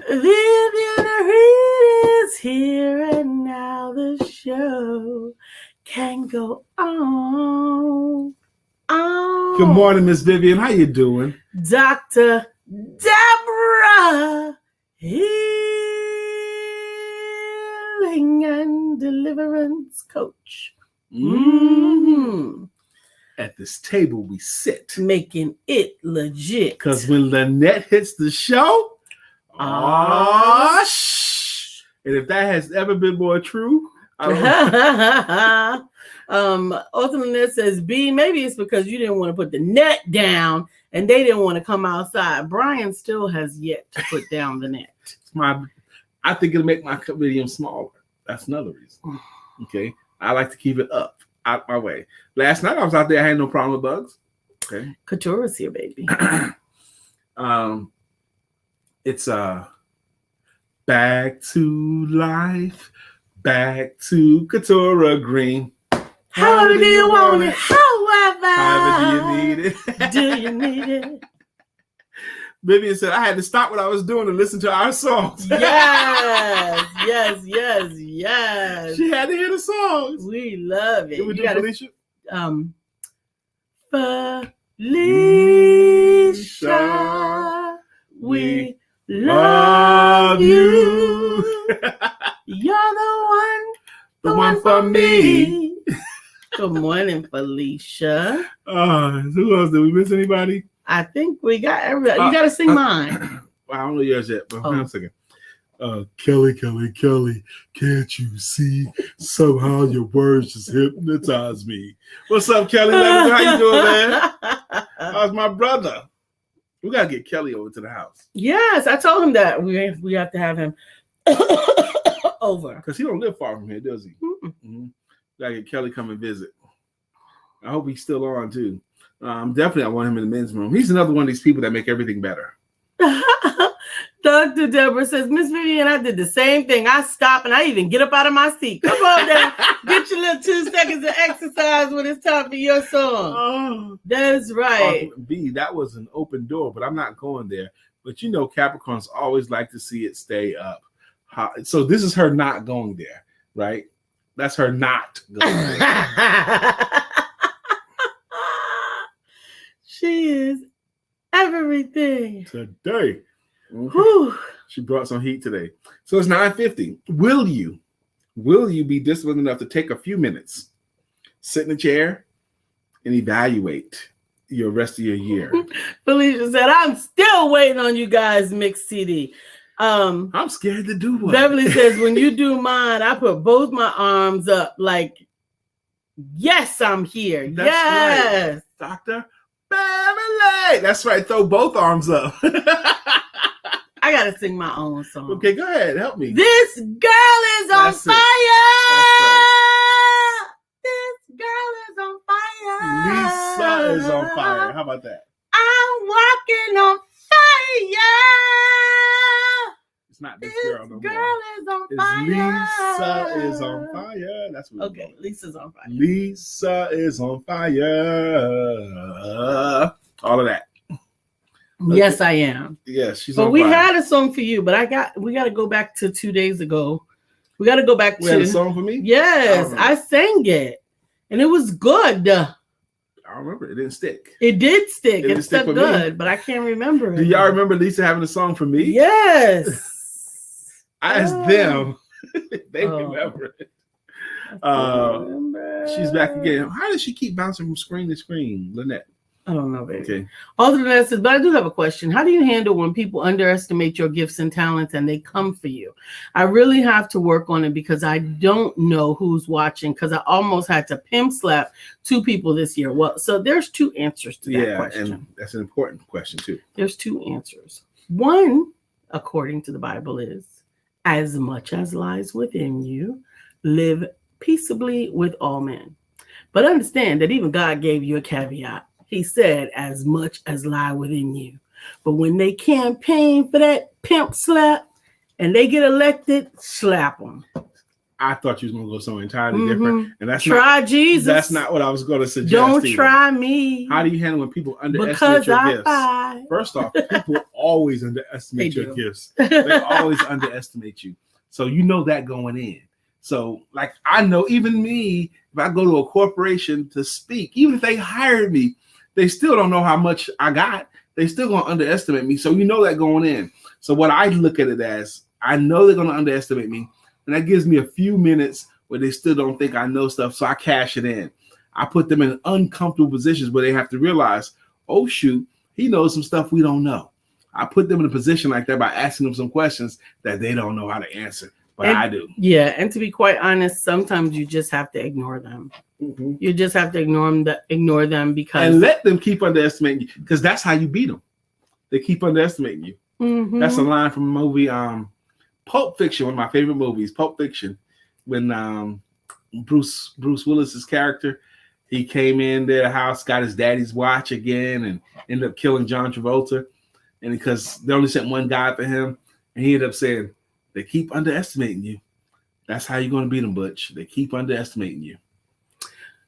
Vivian Reed is here, and now the show can go on. Good morning, Miss Vivian. How you doing? Dr. Deborah, healing and deliverance coach. Mm-hmm. At this table we sit. Making it legit. Because when Lynette hits the show, and if that has ever been more true, Ultimate says, B, maybe it's because you didn't want to put the net down and they didn't want to come outside. Brian still has yet to put down the net. I think it'll make my video smaller. That's another reason. Okay. I like to keep it up, out my way. Last night I was out there, I had no problem with bugs. Okay. Couture's here, baby. It's back to life, back to Couture Green. However do you want it? However do you need it? Do you need it? Vivian said I had to stop what I was doing to listen to our songs. Yes. She had to hear the songs. We love it. Can we do Felicia? Felicia, we love you. You're the one for me. Good morning, Felicia. Who else? Did we miss anybody? I think we got everybody. You got to sing mine. I don't know yours yet, but I'm singing. Kelly, can't you see? Somehow your words just hypnotize me. What's up, Kelly? How you doing, man? How's my brother? We got to get Kelly over to the house. Yes, I told him that. We have to have him over. Because he don't live far from here, does he? Mm-hmm. Got to get Kelly come and visit. I hope he's still on, too. Definitely, I want him in the men's room. He's another one of these people that make everything better. Dr. Deborah says, Miss Vivian, I did the same thing. I stop and I even get up out of my seat. Come on down. Get your little 2 seconds of exercise when it's time for your song. Oh, that's right. B, that was an open door, but I'm not going there. But you know, Capricorns always like to see it stay up. So this is her not going there, right? That's her not going there. She is everything. Today. Okay. She brought some heat today. So it's 9:50. Will you be disciplined enough to take a few minutes, sit in a chair, and evaluate your rest of your year? Felicia said, I'm still waiting on you guys' mix CD. I'm scared to do one. Beverly says, when you do mine, I put both my arms up like, yes, I'm here. That's yes. Right. Dr. Beverly. That's right. Throw both arms up. I got to sing my own song. Okay, go ahead. Help me. This girl is on fire. Right. This girl is on fire. Lisa is on fire. How about that? I'm walking on fire. It's not this girl no more. This girl is on fire. Lisa is on fire. That's what okay, Lisa's on fire. Lisa is on fire. All of that. Okay. Yes, I am. Yes, she's but on we fire. had a song for you, but we got to go back to 2 days ago. We got to go back we had a song for me? Yes, I sang it. And it was good. I remember. It didn't stick. It did stick. It stuck good, me. but I can't remember it. Do y'all remember Lisa having a song for me? Yes. I asked them. They remember it. She's back again. How does she keep bouncing from screen to screen, Lynette? I don't know, baby. Okay. Alternate says, but I do have a question. How do you handle when people underestimate your gifts and talents and they come for you? I really have to work on it because I don't know who's watching because I almost had to pimp slap 2 people this year. Well, so there's 2 answers to that question. And that's an important question too. There's 2 answers. One, according to the Bible, is as much as lies within you, live peaceably with all men. But understand that even God gave you a caveat. He said, as much as lie within you. But when they campaign for that pimp slap and they get elected, slap them. I thought you was going to go somewhere entirely different. And that's try not, Jesus. That's not what I was going to suggest. Don't either. try me. How do you handle when people underestimate your gifts? Fight. First off, people always underestimate your gifts. They always underestimate you. So you know that going in. So like I know even me, if I go to a corporation to speak, even if they hired me, they still don't know how much I got. They still going to underestimate me. So you know that going in. So what I look at it as, I know they're going to underestimate me. And that gives me a few minutes where they still don't think I know stuff. So I cash it in. I put them in uncomfortable positions where they have to realize, oh, shoot, he knows some stuff we don't know. I put them in a position like that by asking them some questions that they don't know how to answer. But I do. Yeah. And to be quite honest, sometimes you just have to ignore them. Mm-hmm. You just have to ignore them because. And let them keep underestimating you because that's how you beat them. They keep underestimating you. Mm-hmm. That's a line from a movie, Pulp Fiction, one of my favorite movies, Pulp Fiction, when Bruce Willis's character, he came in their house, got his daddy's watch again, and ended up killing John Travolta. And because they only sent one guy for him, and he ended up saying, they keep underestimating you. That's how you're going to beat them, Butch. They keep underestimating you.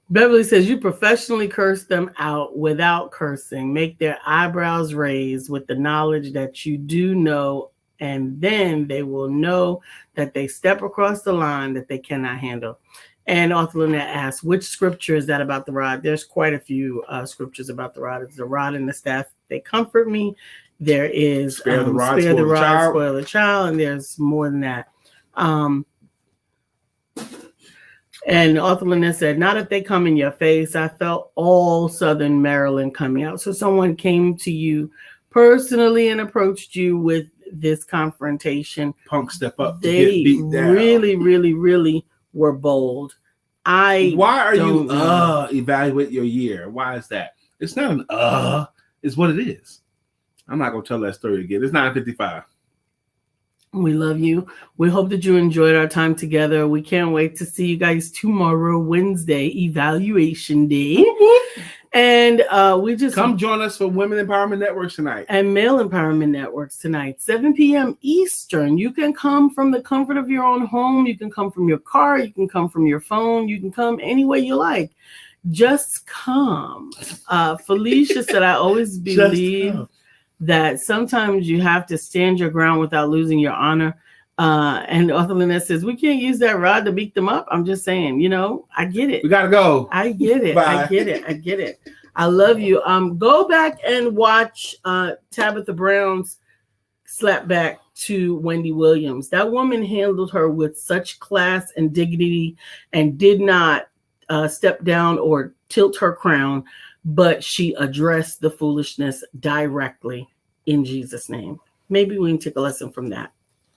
Beverly says, you professionally curse them out without cursing. Make their eyebrows raise with the knowledge that you do know, and then they will know that they step across the line that they cannot handle. And Arthur Lynette asks, which scripture is that about the rod? There's quite a few scriptures about the rod. It's the rod and the staff. They comfort me. There is spare the rod, spoil the child. And there's more than that. And Arthur Lynette said, not if they come in your face. I felt all Southern Maryland coming out. So someone came to you personally and approached you with this confrontation. Punk step up. They to get beat down. really were bold. Why are you evaluate your year? Why is that? It's not an it's what it is. I'm not gonna tell that story again. It's 9:55. We love you. We hope that you enjoyed our time together. We can't wait to see you guys tomorrow, Wednesday, Evaluation Day. And we just come join us for Women Empowerment Networks tonight and Male Empowerment Networks tonight, 7 p.m. Eastern. You can come from the comfort of your own home. You can come from your car. You can come from your phone. You can come any way you like. Just come. Felicia said, I always believe that sometimes you have to stand your ground without losing your honor. And Arthur Lynette says, we can't use that rod to beat them up. I'm just saying, I get it. We got to go. I get it. Bye. I get it. I love you. Go back and watch Tabitha Brown's slap back to Wendy Williams. That woman handled her with such class and dignity and did not step down or tilt her crown, but she addressed the foolishness directly in Jesus' name. Maybe we can take a lesson from that.